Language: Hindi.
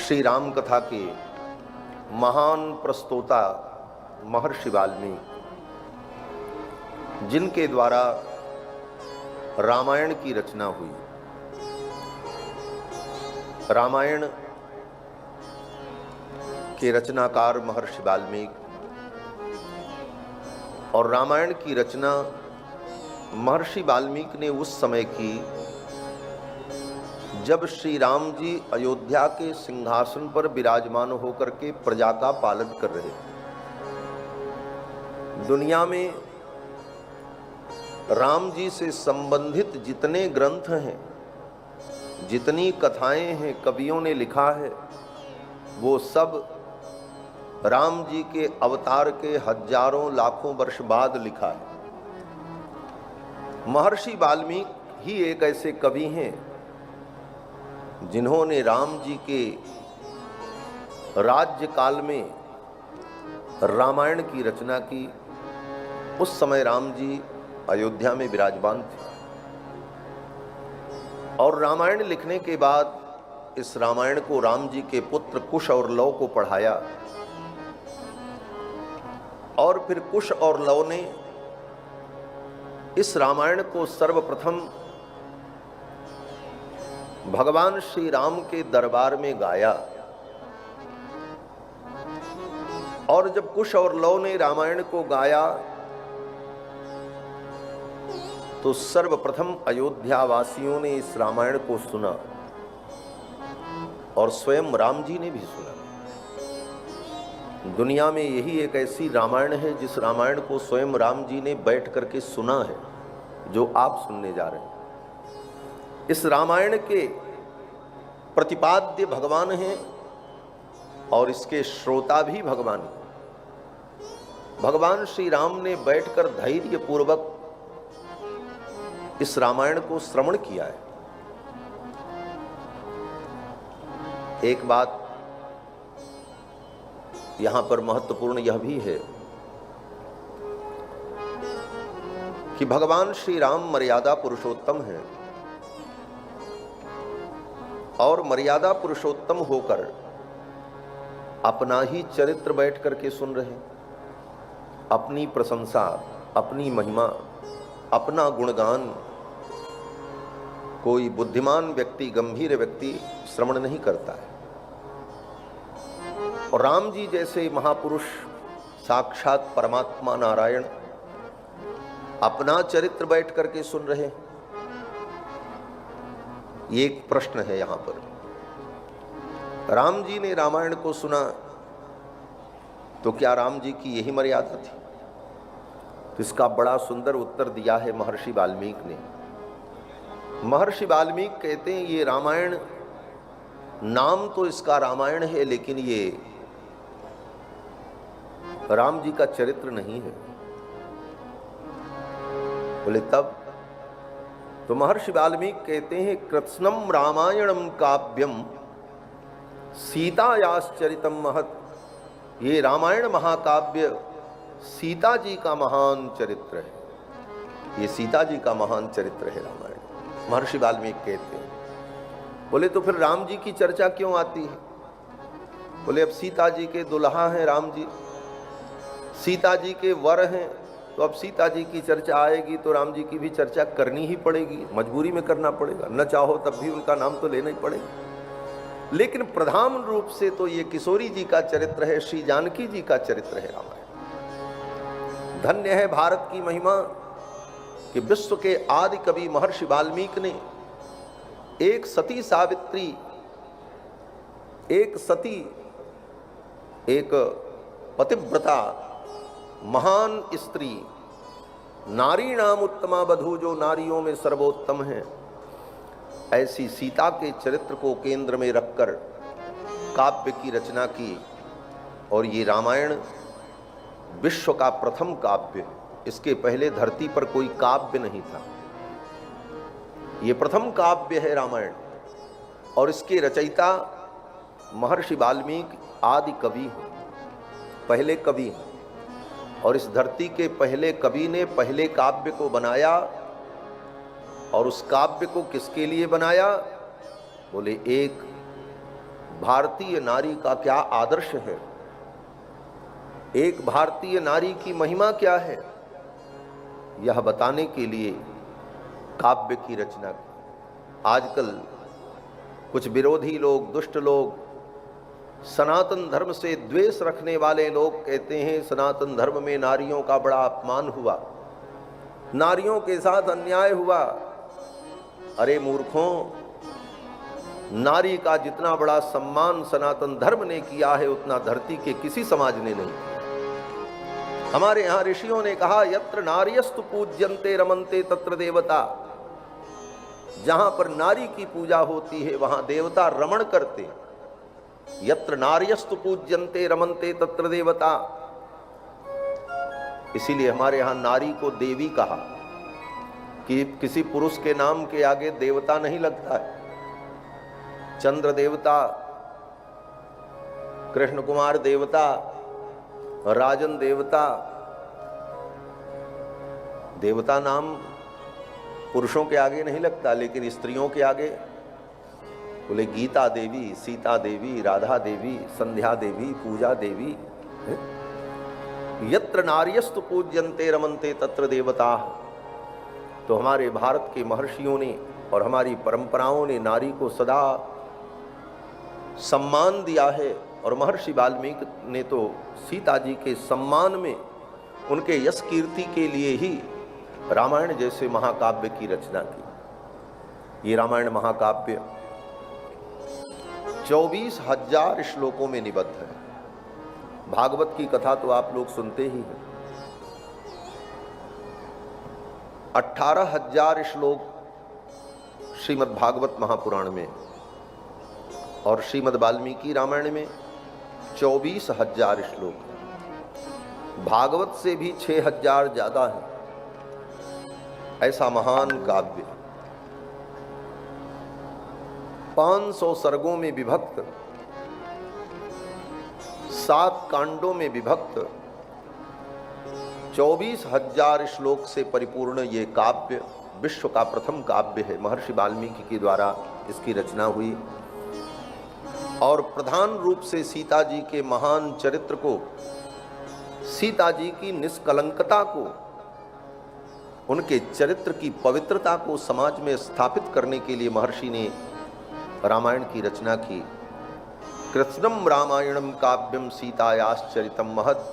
श्री राम कथा के महान प्रस्तोता महर्षि वाल्मीकि, जिनके द्वारा रामायण की रचना हुई। रामायण के रचनाकार महर्षि वाल्मीकि और रामायण की रचना महर्षि वाल्मीकि ने उस समय की जब श्री राम जी अयोध्या के सिंहासन पर विराजमान होकर के प्रजा का पालन कर रहे थे। दुनिया में राम जी से संबंधित जितने ग्रंथ हैं, जितनी कथाएं हैं, कवियों ने लिखा है, वो सब राम जी के अवतार के हजारों लाखों वर्ष बाद लिखा है। महर्षि वाल्मीकि ही एक ऐसे कवि हैं जिन्होंने राम जी के राज्य काल में रामायण की रचना की। उस समय राम जी अयोध्या में विराजमान थे और रामायण लिखने के बाद इस रामायण को राम जी के पुत्र कुश और लव को पढ़ाया और फिर कुश और लव ने इस रामायण को सर्वप्रथम भगवान श्री राम के दरबार में गाया। और जब कुश और लव ने रामायण को गाया तो सर्वप्रथम अयोध्या वासियों ने इस रामायण को सुना और स्वयं राम जी ने भी सुना। दुनिया में यही एक ऐसी रामायण है जिस रामायण को स्वयं राम जी ने बैठ करके सुना है, जो आप सुनने जा रहे हैं। इस रामायण के प्रतिपाद्य भगवान हैं और इसके श्रोता भी भगवान हैं। भगवान श्री राम ने बैठकर धैर्य पूर्वक इस रामायण को श्रवण किया है। एक बात यहां पर महत्वपूर्ण यह भी है कि भगवान श्री राम मर्यादा पुरुषोत्तम हैं और मर्यादा पुरुषोत्तम होकर अपना ही चरित्र बैठ करके सुन रहे, अपनी प्रशंसा, अपनी महिमा, अपना गुणगान कोई बुद्धिमान व्यक्ति, गंभीर व्यक्ति श्रवण नहीं करता है। और राम जी जैसे महापुरुष, साक्षात परमात्मा नारायण अपना चरित्र बैठ करके सुन रहे। ये एक प्रश्न है यहां पर। राम जी ने रामायण को सुना तो क्या राम जी की यही मर्यादा थी? तो इसका बड़ा सुंदर उत्तर दिया है महर्षि वाल्मीकि ने। महर्षि वाल्मीकि कहते हैं ये रामायण, नाम तो इसका रामायण है, लेकिन ये राम जी का चरित्र नहीं है। बोले तब? तो महर्षि वाल्मीकि कहते हैं कृत्स्नम रामायणम काव्यम सीतायाश्चरितम महत्। ये रामायण महाकाव्य सीता जी का महान चरित्र है। ये सीता जी का महान चरित्र है रामायण, महर्षि वाल्मीकि कहते हैं। बोले तो फिर राम जी की चर्चा क्यों आती है? बोले अब सीता जी के दुल्हा हैं राम जी, सीता जी के वर हैं, तो अब सीता जी की चर्चा आएगी तो राम जी की भी चर्चा करनी ही पड़ेगी, मजबूरी में करना पड़ेगा, न चाहो तब भी उनका नाम तो लेना ही पड़ेगा। लेकिन प्रधान रूप से तो ये किशोरी जी का चरित्र है, श्री जानकी जी का चरित्र है रामायण। धन्य है भारत की महिमा कि विश्व के आदि कवि महर्षि वाल्मीकि ने एक सती सावित्री, एक सती, एक पतिव्रता महान स्त्री, नारी नाम उत्तमा बधू, जो नारियों में सर्वोत्तम है, ऐसी सीता के चरित्र को केंद्र में रखकर काव्य की रचना की। और ये रामायण विश्व का प्रथम काव्य, इसके पहले धरती पर कोई काव्य नहीं था। ये प्रथम काव्य है रामायण और इसके रचयिता महर्षि वाल्मीकि आदि कवि हैं, पहले कवि हैं। और इस धरती के पहले कवि ने पहले काव्य को बनाया और उस काव्य को किसके लिए बनाया? बोले एक भारतीय नारी का क्या आदर्श है, एक भारतीय नारी की महिमा क्या है, यह बताने के लिए काव्य की रचना की। आजकल कुछ विरोधी लोग, दुष्ट लोग, सनातन धर्म से द्वेष रखने वाले लोग कहते हैं सनातन धर्म में नारियों का बड़ा अपमान हुआ, नारियों के साथ अन्याय हुआ। अरे मूर्खों, नारी का जितना बड़ा सम्मान सनातन धर्म ने किया है उतना धरती के किसी समाज ने नहीं किया। हमारे यहां ऋषियों ने कहा यत्र नार्यस्तु पूज्यन्ते रमन्ते तत्र देवता, जहां पर नारी की पूजा होती है वहां देवता रमण करते। यत्र नार्यस्तु पूज्यन्ते रमन्ते तत्र देवता, इसीलिए हमारे यहां नारी को देवी कहा कि किसी पुरुष के नाम के आगे देवता नहीं लगता है। चंद्र देवता, कृष्ण कुमार देवता, राजन देवता, देवता नाम पुरुषों के आगे नहीं लगता, लेकिन स्त्रियों के आगे बोले गीता देवी, सीता देवी, राधा देवी, संध्या देवी, पूजा देवी। यत्र नार्यस्तु पूज्यन्ते रमन्ते तत्र देवता। तो हमारे भारत के महर्षियों ने और हमारी परंपराओं ने नारी को सदा सम्मान दिया है, और महर्षि वाल्मीकि ने तो सीता जी के सम्मान में, उनके यश कीर्ति के लिए ही रामायण जैसे महाकाव्य की रचना की। ये रामायण महाकाव्य 24,000 श्लोकों में निबद्ध है। भागवत की कथा तो आप लोग सुनते ही हैं। 18,000 श्लोक श्रीमद् भागवत महापुराण में, और श्रीमद् वाल्मीकि रामायण में 24,000 श्लोक। भागवत से भी 6,000 ज्यादा है। ऐसा महान काव्य 500 सर्गों में विभक्त, 7 कांडों में विभक्त, 24,000 श्लोक से परिपूर्ण ये काव्य विश्व का प्रथम काव्य है। महर्षि वाल्मीकि के द्वारा इसकी रचना हुई, और प्रधान रूप से सीता जी के महान चरित्र को, सीता जी की निष्कलंकता को, उनके चरित्र की पवित्रता को समाज में स्थापित करने के लिए महर्षि ने रामायण की रचना की। कृत्स्नम रामायणम काव्यम सीतायाश्चरितम महत्